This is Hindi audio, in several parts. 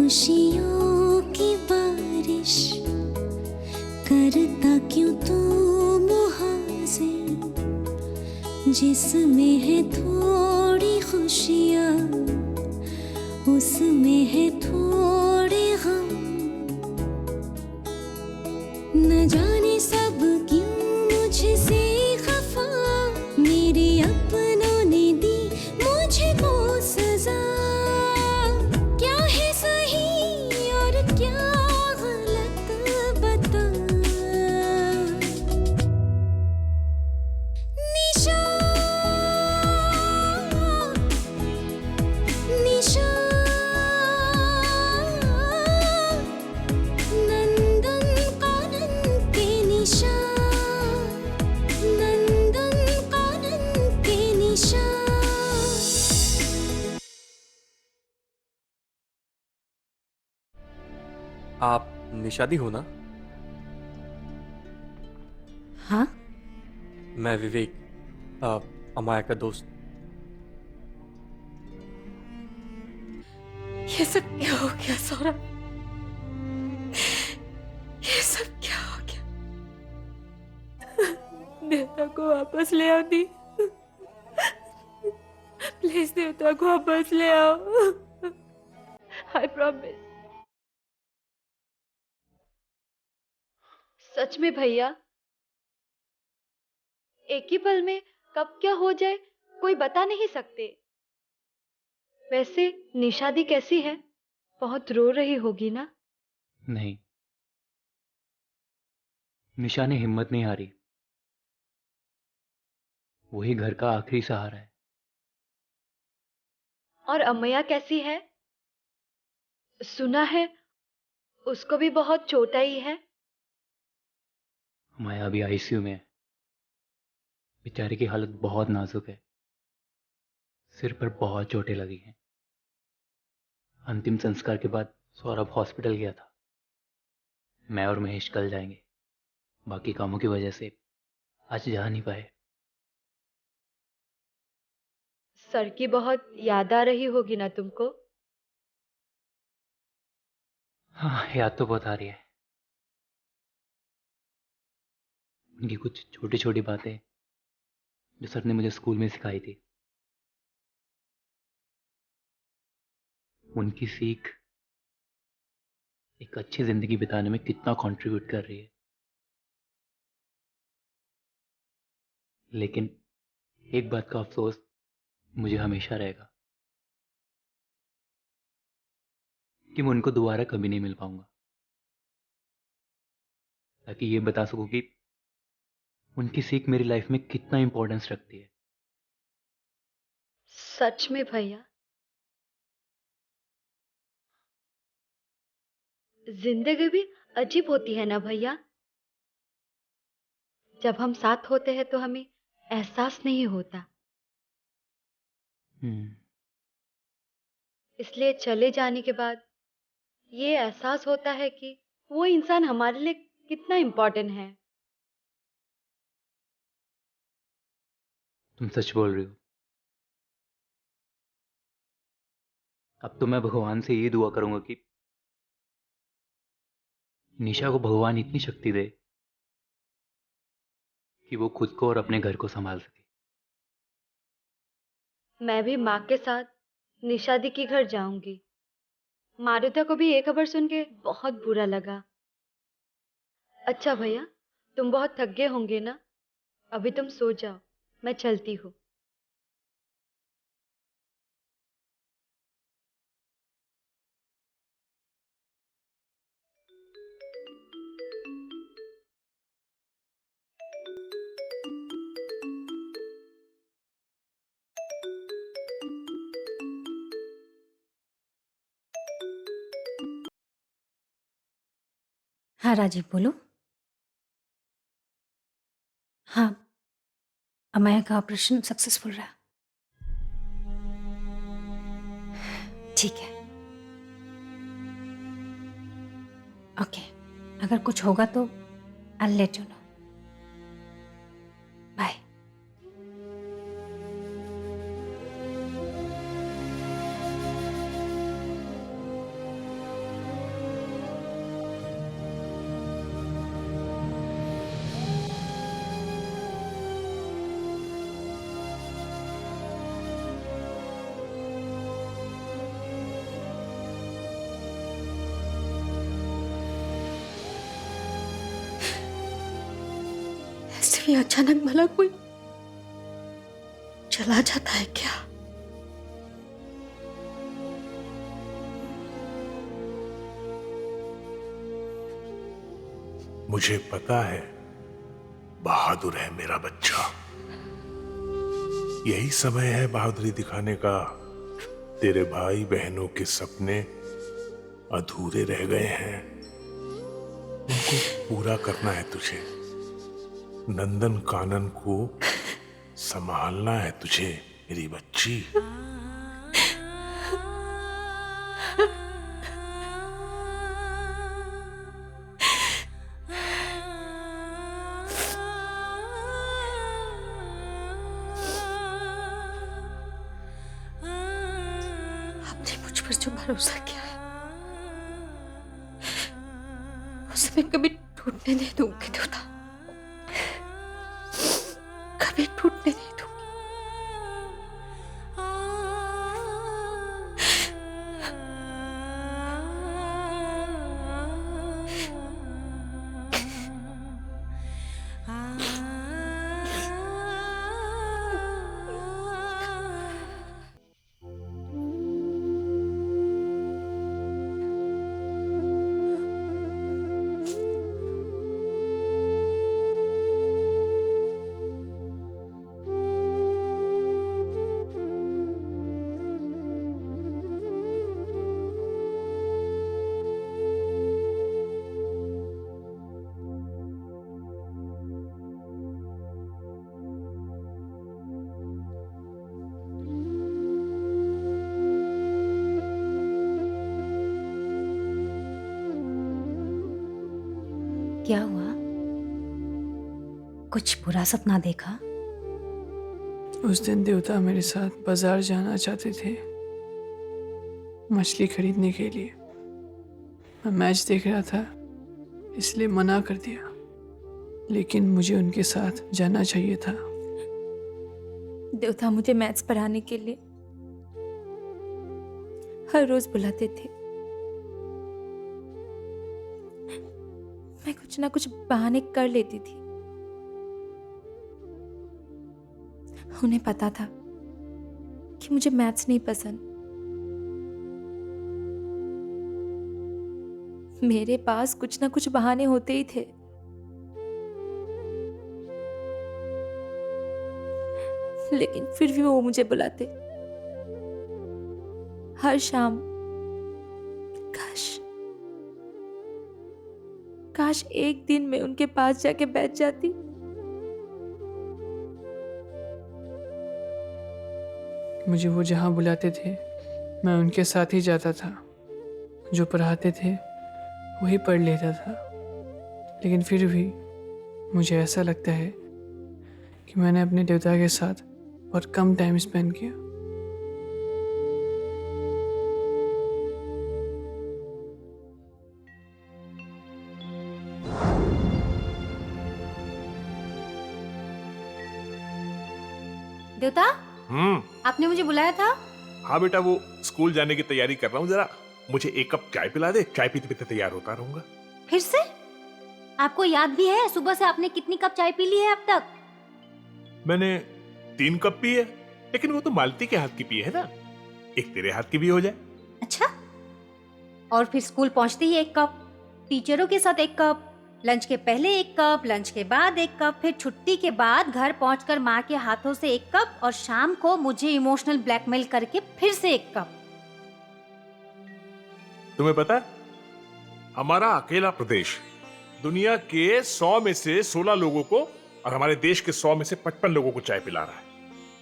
खुशियों की बारिश करता क्यों तू मुहाजिर, जिसमें है थोड़ी खुशियाँ उसमें है थोड़े गम। न जाने सब क्यों मुझसे खफा, मेरे अपनों ने दी मुझे वो सजा। क्या है सही और क्या गलत बता। निशा निशा नंदन कानन के निशा, नंदन कानन के निशा। आप निशादी हो ना? हाँ, मैं विवेक, अमाया का दोस्त। ये सब क्या हो गया सौरभ? ये सब क्या हो गया? देवता को वापस ले आओ दी। प्लीज देवता को वापस ले आओ। I promise. सच में भैया, एक ही पल में कब क्या हो जाए कोई बता नहीं सकते। वैसे निशादी कैसी है? बहुत रो रही होगी ना? नहीं, निशा ने हिम्मत नहीं हारी। वही घर का आखिरी सहारा है। और अम्मैया कैसी है? सुना है उसको भी बहुत चोट आई है। माया अभी आईसीयू में है। बेचारे की हालत बहुत नाजुक है। सिर पर बहुत चोटें लगी हैं। अंतिम संस्कार के बाद सौरभ हॉस्पिटल गया था। मैं और महेश कल जाएंगे। बाकी कामों की वजह से आज जा नहीं पाए। सर की बहुत याद आ रही होगी ना तुमको? हाँ, याद तो बहुत आ रही है। उनकी कुछ छोटी छोटी बातें जो सर ने मुझे स्कूल में सिखाई थी। उनकी सीख एक अच्छी जिंदगी बिताने में कितना कंट्रीब्यूट कर रही है। लेकिन एक बात का अफसोस मुझे हमेशा रहेगा कि मैं उनको दोबारा कभी नहीं मिल पाऊंगा, ताकि ये बता सकूं कि उनकी सीख मेरी लाइफ में कितना इंपॉर्टेंस रखती है। सच में भैया, जिंदगी भी अजीब होती है ना भैया। जब हम साथ होते हैं तो हमें एहसास नहीं होता। इसलिए चले जाने के बाद ये एहसास होता है कि वो इंसान हमारे लिए कितना इम्पोर्टेंट है। तुम सच बोल रही हो। अब तो मैं भगवान से ये दुआ करूंगा कि निशा को भगवान इतनी शक्ति दे कि वो खुद को और अपने घर को संभाल सके। मैं भी माँ के साथ निशादी के घर जाऊंगी। मारुता को भी ये खबर सुन के बहुत बुरा लगा। अच्छा भैया, तुम बहुत थक गए होंगे ना? अभी तुम सो जाओ, मैं चलती हूँ। हाँ राजीव बोलो। हाँ, अमाया का ऑपरेशन सक्सेसफुल रहा। ठीक है, ओके। अगर कुछ होगा तो I will let you know. Bye. कहीं अचानक भला कोई चला जाता है क्या? मुझे पता है बहादुर है मेरा बच्चा। यही समय है बहादुरी दिखाने का। तेरे भाई बहनों के सपने अधूरे रह गए हैं, उनको पूरा करना है तुझे। नंदन कानन को संभालना है तुझे मेरी बच्ची। आपने मुझ पर जो भरोसा किया है उसे मैं कभी टूटने नहीं दूंगी देवता, कभी टूटने नहीं दूंगी। क्या हुआ? कुछ बुरा सपना देखा? उस दिन देवता मेरे साथ बाजार जाना चाहते थे मछली खरीदने के लिए। मैं मैच देख रहा था इसलिए मना कर दिया, लेकिन मुझे उनके साथ जाना चाहिए था। देवता मुझे मैथ्स पढ़ाने के लिए हर रोज बुलाते थे। मैं कुछ ना कुछ बहाने कर लेती थी। उन्हें पता था कि मुझे मैथ्स नहीं पसंद। मेरे पास कुछ ना कुछ बहाने होते ही थे। लेकिन फिर भी वो मुझे बुलाते हर शाम। काश एक दिन मैं उनके पास जाके बैठ जाती। मुझे वो जहाँ बुलाते थे मैं उनके साथ ही जाता था। जो पढ़ाते थे वही पढ़ लेता था, लेकिन फिर भी मुझे ऐसा लगता है कि मैंने अपने देवता के साथ बहुत कम टाइम स्पेंड किया। देवता, आपने मुझे बुलाया था? हाँ बेटा, वो स्कूल जाने की तैयारी कर रहा हूँ। जरा मुझे एक कप चाय पिला दे, चाय पीते पीते तैयार होता रहूंगा। फिर से? आपको याद भी है सुबह से आपने कितनी कप चाय पी ली है अब तक? मैंने 3 कप पी है, लेकिन वो तो मालती के हाथ की पी है ना। एक तेरे हाथ की भी हो जाए। अच्छा, और फिर स्कूल पहुंचते ही 1 कप, टीचरों के साथ 1 कप, लंच के पहले 1 कप, लंच के बाद 1 कप, फिर छुट्टी के बाद घर पहुंचकर माँ के हाथों से 1 कप, और शाम को मुझे इमोशनल ब्लैकमेल करके फिर से 1 कप। तुम्हें पता है, हमारा अकेला प्रदेश दुनिया के 100 में से 16 लोगों को और हमारे देश के 100 में से 55 लोगों को चाय पिला रहा है।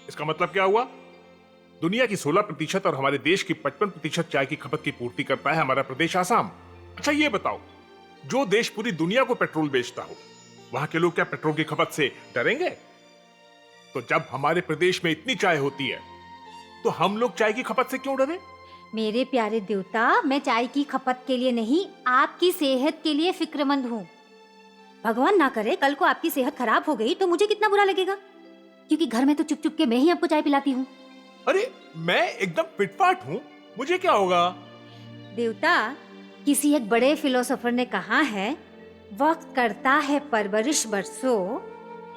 इसका मतलब क्या हुआ? दुनिया की 16% और हमारे देश की 55% चाय की खपत की पूर्ति करता है हमारा प्रदेश आसाम। अच्छा ये बताओ, जो देश पूरी दुनिया को पेट्रोल बेचता हो, वहां के लोग क्या पेट्रोल की खपत से डरेंगे? तो जब हमारे प्रदेश में इतनी चाय होती है तो हम लोग चाय की खपत से क्यों डरे? मेरे प्यारे देवता, मैं चाय की खपत के लिए नहीं, आपकी सेहत के लिए फिक्रमंद हूँ। भगवान ना करे कल को आपकी सेहत खराब हो गई तो मुझे कितना बुरा लगेगा, क्योंकि घर में तो चुप चुप के मैं ही आपको चाय पिलाती हूँ। अरे मैं एकदम फिटफाट हूँ, मुझे क्या होगा? देवता, किसी एक बड़े फिलोसोफर ने कहा है, वक्त करता है परवरिश बरसों,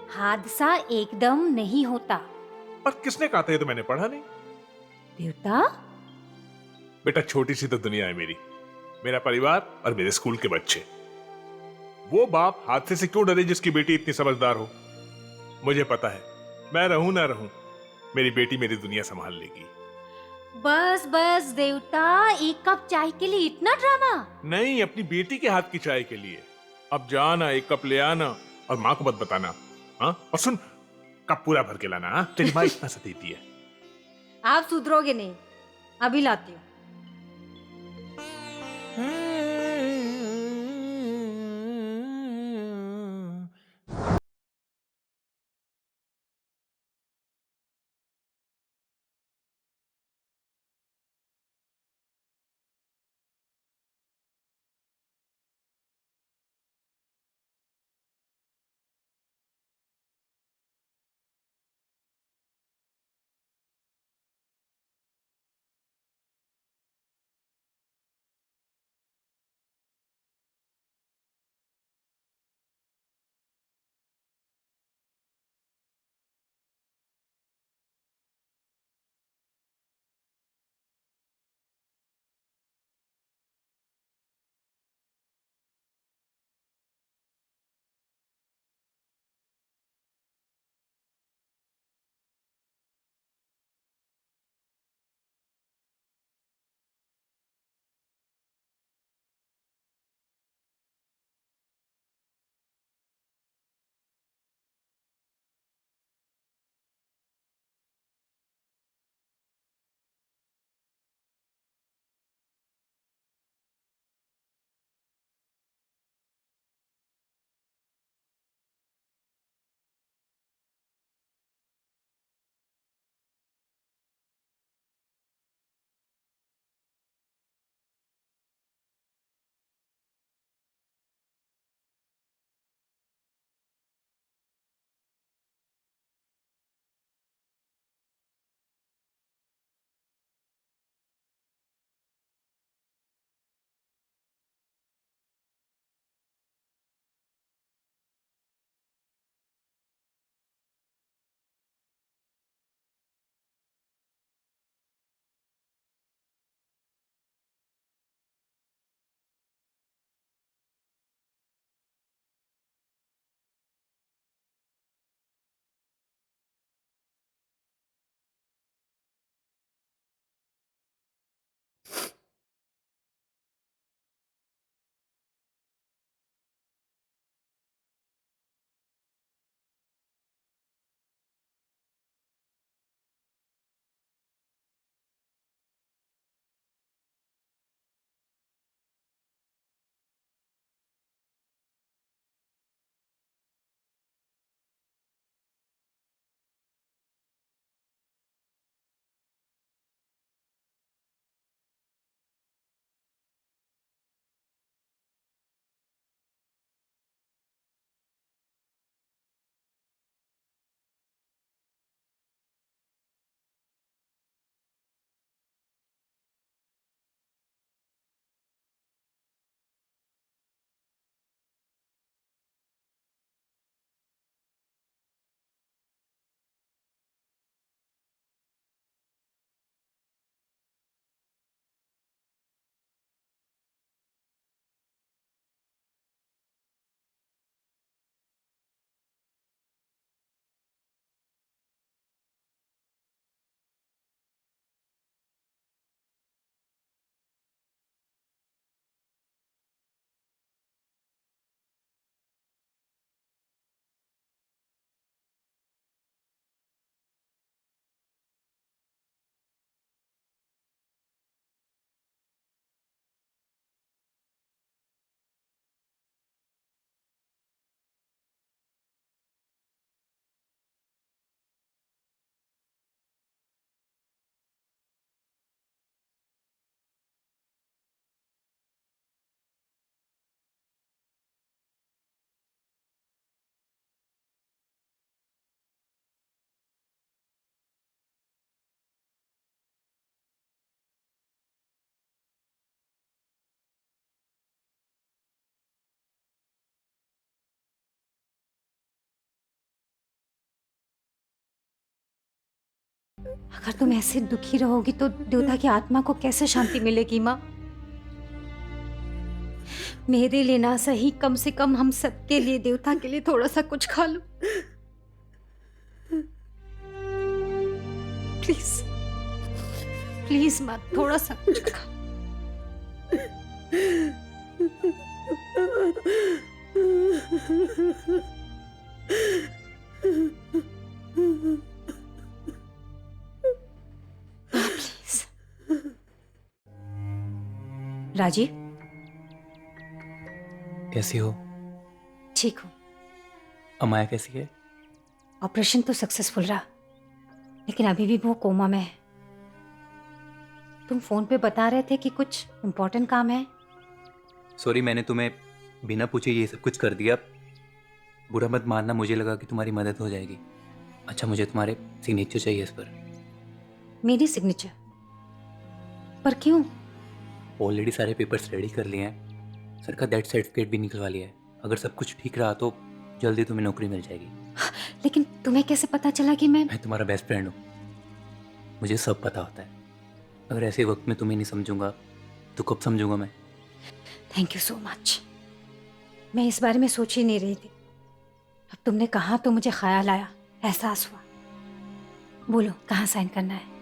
हादसा एकदम नहीं होता। पर किसने कहा था? ये तो मैंने पढ़ा नहीं। देवता, बेटा, छोटी सी तो दुनिया है मेरी, मेरा परिवार और मेरे स्कूल के बच्चे। वो बाप हादसे से क्यों डरे जिसकी बेटी इतनी समझदार हो? मुझे पता है, मैं रहूं ना रहूं, मेरी बेटी मेरी दुनिया संभाल लेगी। बस बस देवता, एक कप चाय के लिए इतना ड्रामा? नहीं, अपनी बेटी के हाथ की चाय के लिए। अब जाना, एक कप ले आना और माँ को मत बताना। हाँ, और सुन, कप पूरा भर के लाना। हाँ, तेरी माँ इतना सा देती है। आप सुधरोगे नहीं, अभी लाती हूँ। अगर तुम ऐसे दुखी रहोगी तो देवता की आत्मा को कैसे शांति मिलेगी माँ? मेरे लिए ना सही, कम से कम हम सबके लिए, देवता के लिए थोड़ा सा कुछ खा लो प्लीज। प्लीज माँ, थोड़ा सा कुछ खा। प्लीज। राजीव, कैसी हो? ठीक हूँ। अमाया कैसी है? ऑपरेशन तो सक्सेसफुल रहा, लेकिन अभी भी वो कोमा में है। तुम फोन पे बता रहे थे कि कुछ इम्पोर्टेंट काम है। सॉरी, मैंने तुम्हें बिना पूछे ये सब कुछ कर दिया। बुरा मत मानना, मुझे लगा कि तुम्हारी मदद हो जाएगी। अच्छा, मुझे तुम्हारे सिग्नेचर चाहिए इस पर। मेरी सिग्नेचर पर क्यों? ऑलरेडी सारे पेपर्स रेडी कर लिए हैं। सर का डेथ सर्टिफिकेट भी निकलवा लिया है। अगर सब कुछ ठीक रहा तो जल्दी तुम्हें नौकरी मिल जाएगी। लेकिन तुम्हें कैसे पता चला कि मैं तुम्हारा बेस्ट फ्रेंड हूँ, मुझे सब पता होता है। अगर ऐसे वक्त में तुम्हें नहीं समझूंगा तो कब समझूंगा मैं? Thank you so much. मैं इस बारे में सोच ही नहीं रही थी। अब तुमने कहा तो मुझे ख्याल आया, एहसास हुआ। बोलो, कहाँ साइन करना है?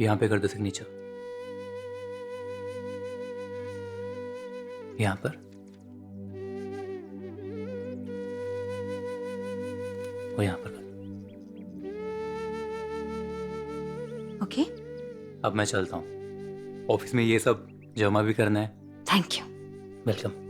यहाँ पे कर दो सिग्नेचर। यहाँ पर। और यहाँ पर कर दो। ओके, अब मैं चलता हूँ। ऑफिस में ये सब जमा भी करना है। Thank you. वेलकम।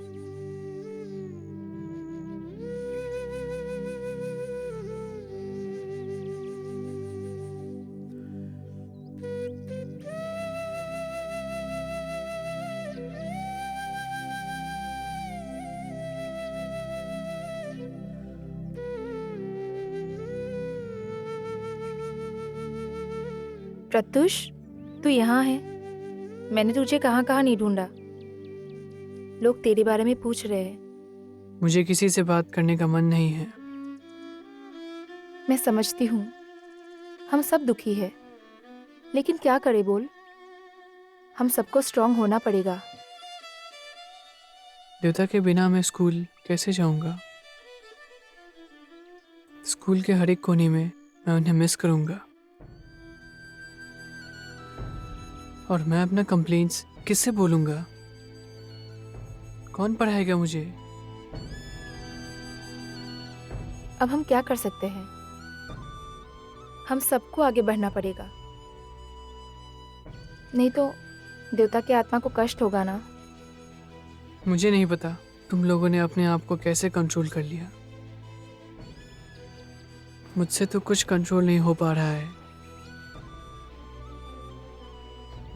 प्रत्युष, तू यहाँ है? मैंने तुझे कहाँ कहाँ नहीं ढूंढा। लोग तेरे बारे में पूछ रहे हैं। मुझे किसी से बात करने का मन नहीं है। मैं समझती हूँ, हम सब दुखी है, लेकिन क्या करे बोल? हम सबको स्ट्रांग होना पड़ेगा। देवता के बिना मैं स्कूल कैसे जाऊंगा? स्कूल के हर एक कोने में मैं उन्हें मिस करूंगा। और मैं अपना कंप्लेंट्स किससे बोलूंगा? कौन पढ़ाएगा मुझे? अब हम क्या कर सकते हैं? हम सबको आगे बढ़ना पड़ेगा, नहीं तो देवता की आत्मा को कष्ट होगा ना। मुझे नहीं पता तुम लोगों ने अपने आप को कैसे कंट्रोल कर लिया। मुझसे तो कुछ कंट्रोल नहीं हो पा रहा है।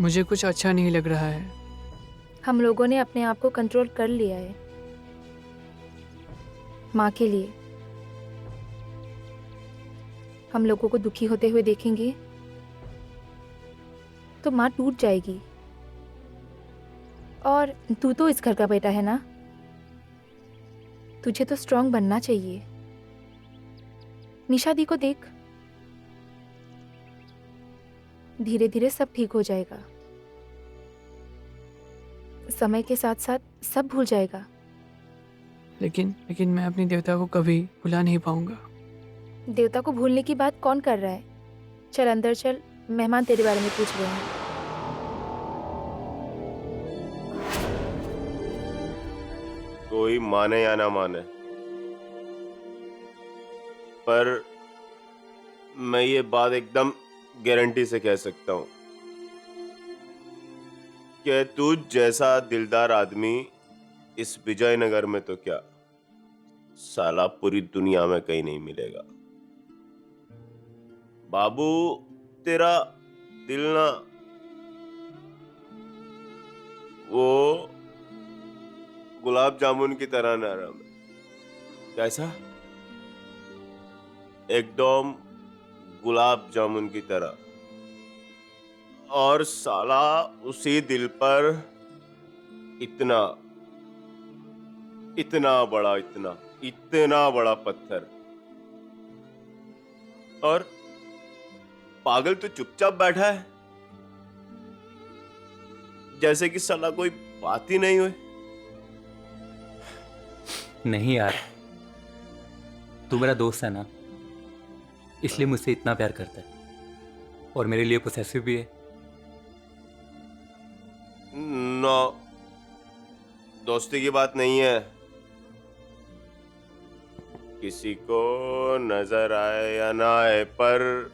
मुझे कुछ अच्छा नहीं लग रहा है। हम लोगों ने अपने आप को कंट्रोल कर लिया है, माँ के लिए। हम लोगों को दुखी होते हुए देखेंगे तो माँ टूट जाएगी। और तू तो इस घर का बेटा है ना, तुझे तो स्ट्रांग बनना चाहिए। निशा दी को देख, धीरे धीरे सब ठीक हो जाएगा। समय के साथ साथ सब भूल जाएगा। लेकिन मैं अपनी देवता को कभी भुला नहीं पाऊंगा। देवता को भूलने की बात कौन कर रहा है? चल अंदर चल, मेहमान तेरे बारे में पूछ रहे हैं। कोई माने या ना माने, पर मैं ये बात एकदम गारंटी से कह सकता हूं कि तू जैसा दिलदार आदमी इस विजयनगर में तो क्या, साला पूरी दुनिया में कहीं नहीं मिलेगा। बाबू, तेरा दिल ना वो गुलाब जामुन की तरह नरम है। कैसा? एकदम गुलाब जामुन की तरह। और साला उसी दिल पर इतना इतना बड़ा, इतना इतना बड़ा पत्थर, और पागल तो चुपचाप बैठा है जैसे कि साला कोई बात ही नहीं हुई। नहीं यार, तू मेरा दोस्त है ना, इसलिए मुझसे इतना प्यार करता है और मेरे लिए पोसेसिव भी है। नो, दोस्ती की बात नहीं है। किसी को नजर आए या ना आए, पर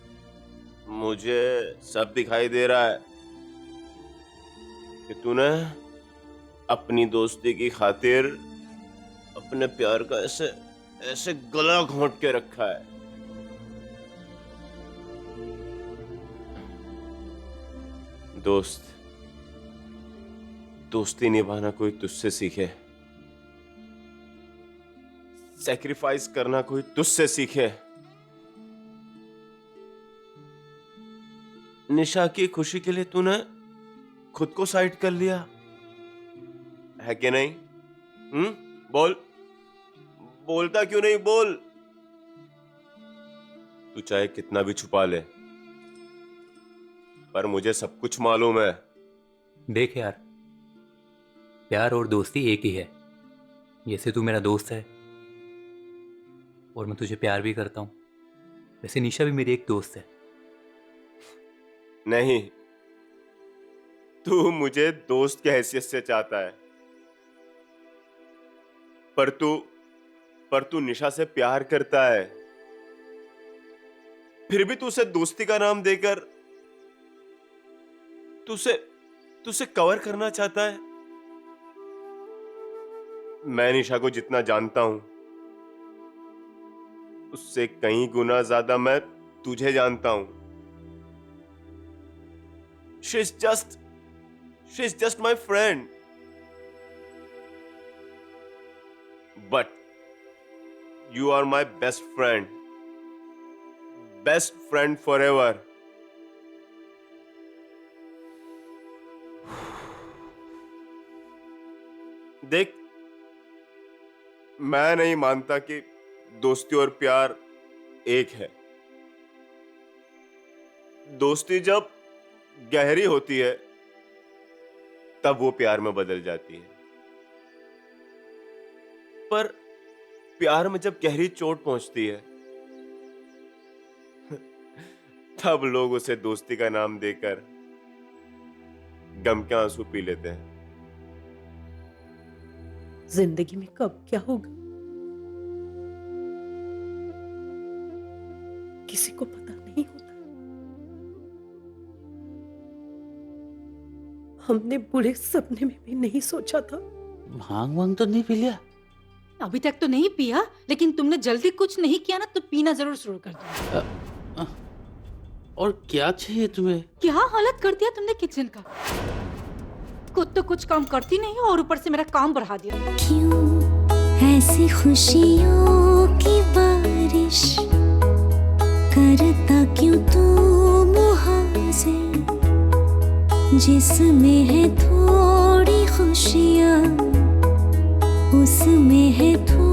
मुझे सब दिखाई दे रहा है कि तूने अपनी दोस्ती की खातिर अपने प्यार का ऐसे ऐसे गला घोंट के रखा है। दोस्ती निभाना कोई तुझसे सीखे, सैक्रिफाइस करना कोई तुझसे सीखे। निशा की खुशी के लिए तूने खुद को साइड कर लिया है कि नहीं? बोल, बोलता क्यों नहीं? बोल। तू चाहे कितना भी छुपा ले, पर मुझे सब कुछ मालूम है। देख यार, प्यार और दोस्ती एक ही है। जैसे तू मेरा दोस्त है और मैं तुझे प्यार भी करता हूं, वैसे निशा भी मेरी एक दोस्त है। नहीं, तू मुझे दोस्त की हैसियत से चाहता है, पर तू निशा से प्यार करता है, फिर भी तू उसे दोस्ती का नाम देकर तुझसे कवर करना चाहता है। मैं निशा को जितना जानता हूं, उससे कई गुना ज्यादा मैं तुझे जानता हूं। She's just my friend. But you are my best friend. Best friend forever. देख, मैं नहीं मानता कि दोस्ती और प्यार एक है। दोस्ती जब गहरी होती है तब वो प्यार में बदल जाती है, पर प्यार में जब गहरी चोट पहुंचती है तब लोग उसे दोस्ती का नाम देकर गम के आंसू पी लेते हैं। जिंदगी में कब क्या होगा किसी को पता नहीं होता। हमने बुरे सपने में भी नहीं सोचा था। भांग वांग तो नहीं पी लिया? अभी तक तो नहीं पिया, लेकिन तुमने जल्दी कुछ नहीं किया ना तो पीना जरूर शुरू कर दो। और क्या चाहिए तुम्हें? क्या हालत कर दिया तुमने किचन का। खुद तो कुछ काम करती नहीं हो और ऊपर से मेरा काम बढ़ा दिया। क्यों ऐसी खुशियों की बारिश करता क्यों तू मुहाजिर, जिसमें है थोड़ी खुशियाँ उसमें है थोड़ी